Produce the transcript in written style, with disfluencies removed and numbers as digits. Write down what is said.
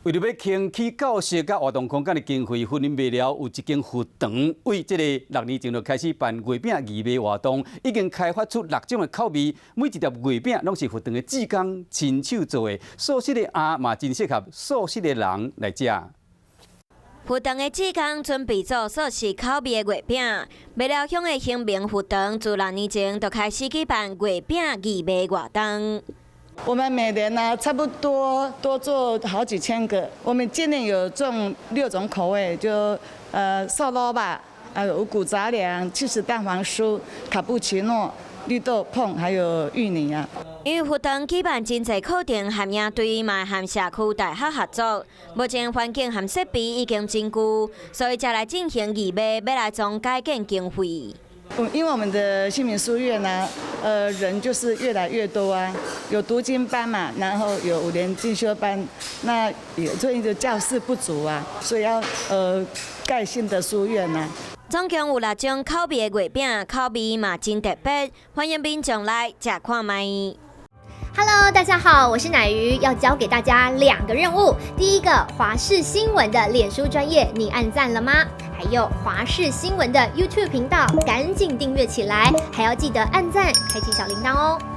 为了要兴起教室甲活动空间的经费分配了，有一间佛堂为这个6年前就开始办月饼义卖活动，已经开发出6种的口味，每一碟月饼拢是佛堂的志工亲手做的，素食的鸭嘛真适合素食的人来食。佛堂的志工准备做素食口味的月饼，未了乡的兴明佛堂自6年前就开始举办月饼义卖活动。我们每年呢，差不多多做好几千个。我们今年有种6种口味，就瘦肉吧，还有五谷杂粮、起司蛋黄酥、卡布奇诺、绿豆椪，还有芋泥啊。因为佛堂举办真侪课程和营队，嘛和社区大学合作，目前环境和设备已经真旧，所以才来进行义卖，要来总改建经费。因为我们的新民书院呢，人就是越来越多啊，有读经班嘛，然后有5年进修班，那最近的教室不足啊，所以要盖新的书院啊。总共有6种口味的月饼，口味嘛真特别，欢迎民众来吃看卖。Hello， 大家好，我是乃瑜，要教给大家2个任务。第一个，华视新闻的脸书专页，你按赞了吗？还有华视新闻的 YouTube 频道，赶紧订阅起来，还要记得按赞，开启小铃铛哦。